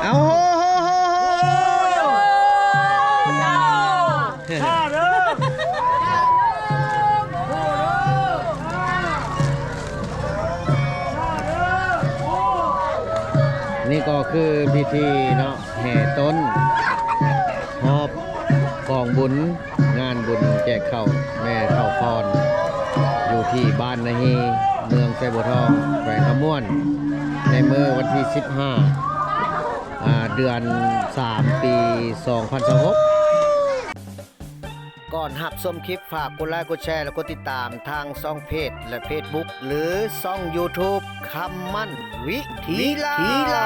เอาโหนี่ก็คือพิธีเนาะแห่ต้นหอบกองบุญงานบุญแจกข้าวแม่เท่าพรอยู่ที่บ้านนาฮีเมืองไซบัวทองแขวงขม่วนในเมื่อวันที่15เดือน3 ปี 2026ก่อนหับชมคลิปฝากกดไลค์กดแชร์และกดติดตามทางช่องเพจและ Facebook หรือช่อง YouTube คำมั่นวิธีเล่า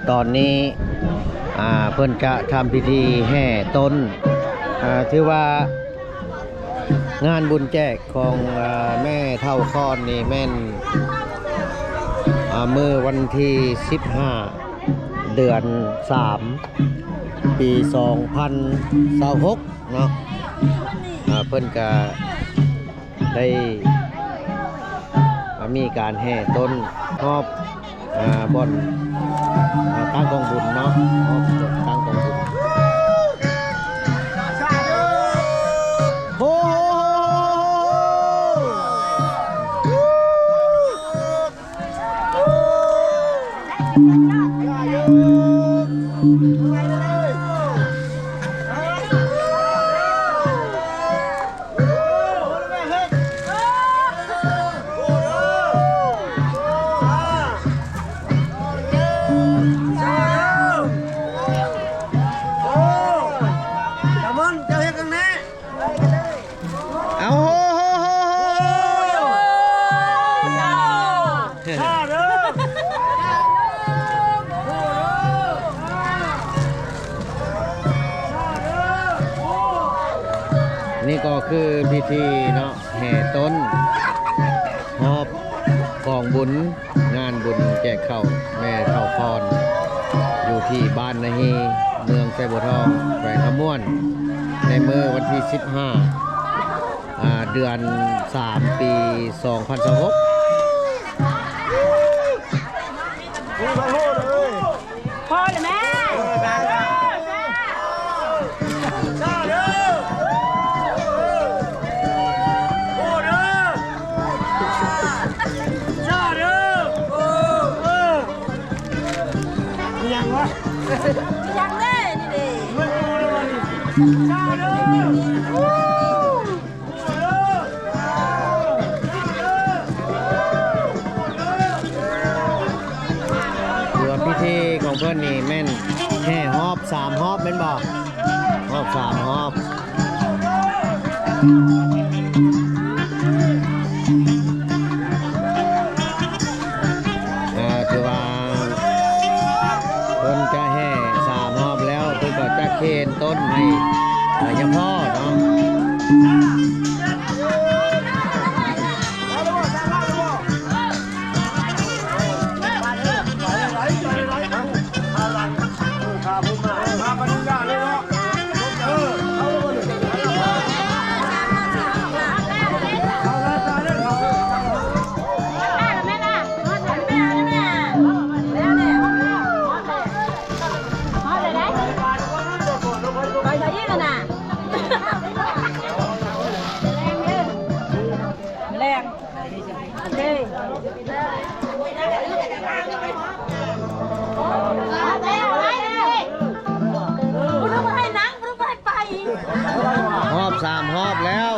ตอนนี้เพิ่นจะทำพิธีแห่ต้นถือว่างานบุญแจกของแม่เท่าคอนนี่แม่นเมื่อวันที่15เดือน3 ปี 2026เนาะเพิ่นก็ได้มีการแห่ต้นครอบบ่อนตั้งกองบุญเนาะตั้งกองบุญโอ้นี่ก็คือพิธีเนาะแห่ต้นหอบกองบุญงานบุญแจกข้าวแม่เท่าพรอยู่ที่บ้านนาฮีเมืองไซบัวทองแขวงขม่วนในเมื่อวันที่15เดือน3 ปี 2026พ่อเลยแม่ยังเลยนี่ส่วนพิธีของเพื่อนนี่แม่นแห่หอบ3 หอบแม่นบอกหอบ3 หอบคือว่าเพิ่นจะแห่3 หอบแล้วเพิ่นก็จะเคนต้นให้ยำพ่อเนาะหอบ3 หอบแล้ว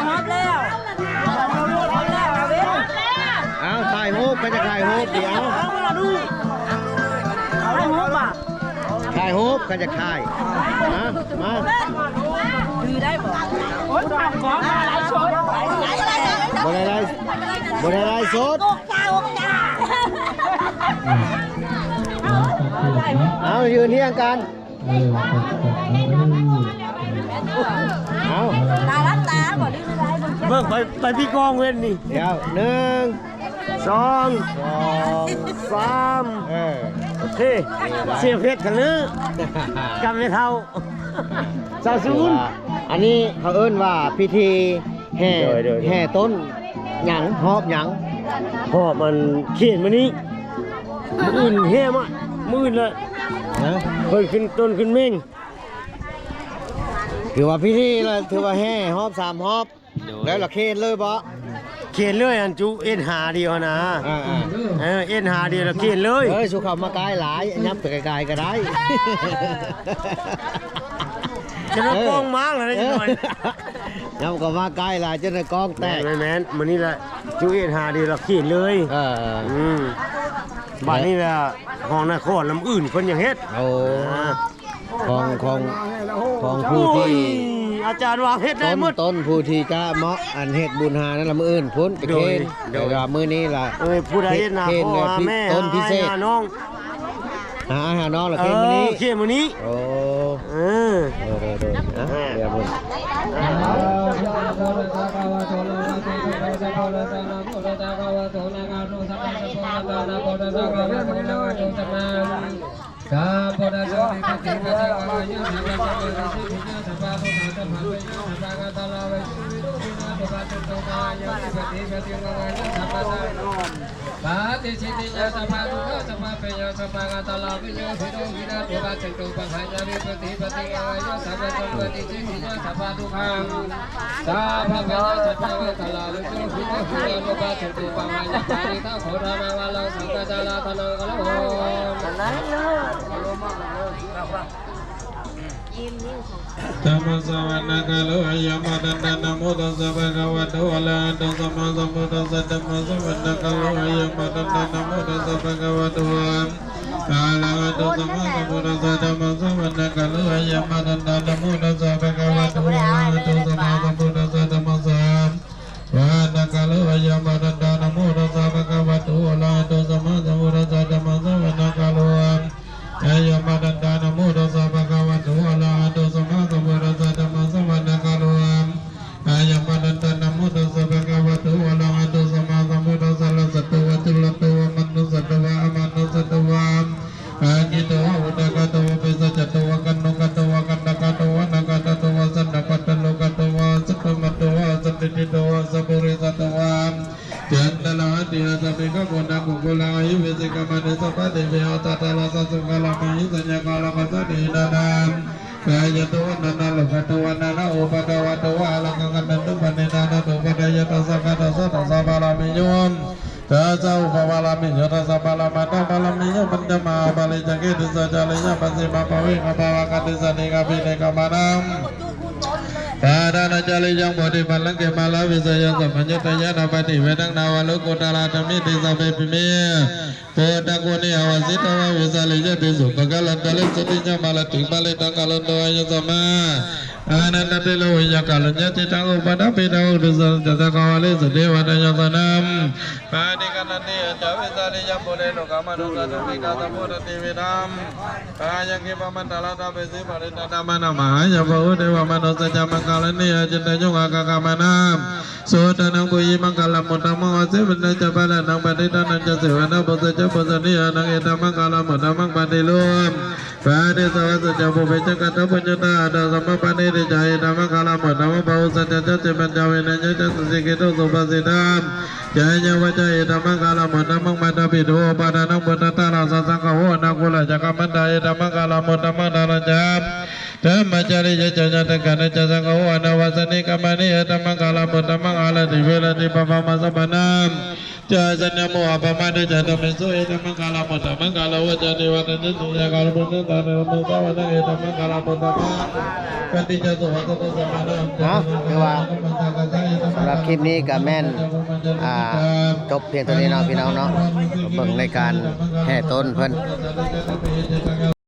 หอบแล้วเอาถ่ายรูปก็จะถ่ายรูปเดี๋ยวถ่ายรูปก็จะถ่ายมาดูได้บ่โอ๊ยทำของมาหลายชุดบนอะไรสดเอายืนเที่ยงกันเอาตาลับตาบ่ดื้ออะไรเบิ่งไปพี่กองเว้นนี่เดี๋ยว1 2 3โอเคเสียเพชรกันเลยกำไม่เท่าอันนี้เขาเอิ้นว่าพิธี แห่แห่ต้นหยังหอบหยัง หอบมันเขียนมานี้มืออื่นแห่มามืออื่นละ นะ เพิ่นขึ้นต้นขึ้นเม่ง ถือว่าพิธีละถือว่าแห่หอบ3หอบแล้วละเคนเลยบ่ เขียนเลยอันจุเอ็นหาเดียวนะ อ่า เอ็นหาเดียวแล้วเขียนเลย เอ้ยสุขามากายหลายยับไปไกลๆก็ได้ จะมากองม้างเลยนะจังหน่อย ยับก็มากายหลายจนในกองแตก แม่นมันนี่แหละจุเอ็นหาเดียวแล้วเขียนเลย บ้านนี้แหละห้องนครลำอื่นคนอย่างเฮ็ด โอ้ของผู้ โอ้ย ที่ อาจารย์วางเฮ็ดได้หมด ต้นผู้ที่จะเหมาะอันเฮ็ดบุญหานั่นละมื้ออื่นพ้นไปเคน โดย เดี๋ยวมื้อนี้ล่ะ ผู้ใดเฮ็ดนา เคน พ่อ เนี่ย หาแม่ ต้นพิเศษ หาน้อง หาน้องละเคนมื้อนี้ เขียนมื้อนี้ โอ้ เออ เดี๋ยวบุญธัมมสวรรคาโลยามดันดานะโมตัสสะภะคะวะโตอะระหะโตสัมมาสัมพุทธัสสะธัมมสวรรคาโลยามดันดานะโมตัสสะภะคะวะโตอะระหะโตสัมมาสัมพุทธัสสะธัมมสวรรคาโลยามดันดานะโมตัสสะภะคะวะโตอะระหะโตสัมมาสัมพุทธัสสะธัมมสวรรคาโลยามดันดานะโมตัสสะภะคะวะโตอะระหะโตสัมมาสัมพุทธัสสะธัมมสวรรคาโลยามดันดานะโมตัสสะภะคะวะโตอะระหะโตสัมมาสัมพุทธัสสะธัมมสวรรคาโลยามดันดานะโมตัสสะภะคะวะโตอะระหะโตสัมมาสัมพุทธัสสะละสัตตวะตุละตวะมนุสัตตวะอมนุสัตตวะอากิโตวะอุตกะโตวะปิสัจจโตวะกันโนกะโตวะกันตะกะโตวะนะกะตะโตวะสันนะปัตตโลกะโตวะสัตตมะโตวะสัตติโตวะสัพพุริสัตตวะจันตละหะติหะสัพพิกะโกนะกุกุลายุเวสิกะมะเนสัพพะเตเวหะตะตะละสัสสุกะละมะหิสัญญะกะละกะสะเดนะนะกายโตนะนะโลกะโตวะนะนะโอปะกะวะโตวะอะระกะกันตุปะเนนะนะโตปะดายะตะสักกะตะสัตตะสัพพะละมิโยมตาเจ้าภวาลามิโยตัสสะปะละมะตะปะละมิโยปัญจมาบาลิจักขิติสัจจาลิยะปัสสิมาภะเวกะภาวะกติสันนิกะปิเนกะมานังปาดานะจาริยังโมติปัลลังเกมาลาวิสยะสัพพัญญตยะนาปฏิเวนังนาวะโลกุตระธรรมิติสัพเพปิเมโพตะโกนิอวสิตวะวิสาลิยะติสุปะกะลันตะเลสติญะมาลติมาเลตังกะลันโตยะสัมมาอานันตติโลยะกะลัญญะติตังอุปนะปิตาอุตุสัจจะกะวะเลสเทวะนยสนัมปานิกะนันติจาวิสาลิยะโพเรโนกะมะโนสัตติกะสัมโพธติเวดัมปายังกิปะมันตะละตะเปสิปะริตตะมะนะมหายะภุเทวะมโนสัจจะมังกะลเนยจิตตะยุงอากะกะมะนามโสตนังปุยิมังกะลัมมุตตะมังวะเสวินะจะปะละนังปะติตะนังจะเสวนะปุสจะปุสนิยานังเอตมังกะลัมมุตตะมังปะติโลมปาเดสวะสัจจะปุเปจักะตะปัญญตาอะตะสัมมปะเนติจายตมังกะลัมมุตตะมังภุสัจจะจะปัญจเวนะจะจะสิกิโตสุปสิตามจายะวะจายตมังกะลัมมุตตะมังมะตะปิโตปะดานังปุตตะตะระสะสังฆโหนะกุละจักะมันตายตมังกะลัมมุตตะมังดารัญญามธรรมจาริยะจัญญะตะกะนะจะสังฆโหนะวะสนิกะมะนิยะตมังกะลัมมุตตะมังอาลติเวลติปะปะมะสัพพะนามจาสัญญโมอะปะมะเดจะตะเมโสเอตมังกะลัมมุตตะมังกะลาวะจานิวะนะจิตุยะกะลมุตตะตะนะโมตะวะนะเอตมังกะลัมมุตตะมังปฏิจจสุวัสสะสัมมานัง เนาะคือว่าสำหรับคลิปนี้กับแม่นจบเพียงเท่านี้เนาะพี่น้องเนาะเบิ่งในการแห่ต้นเพิ่น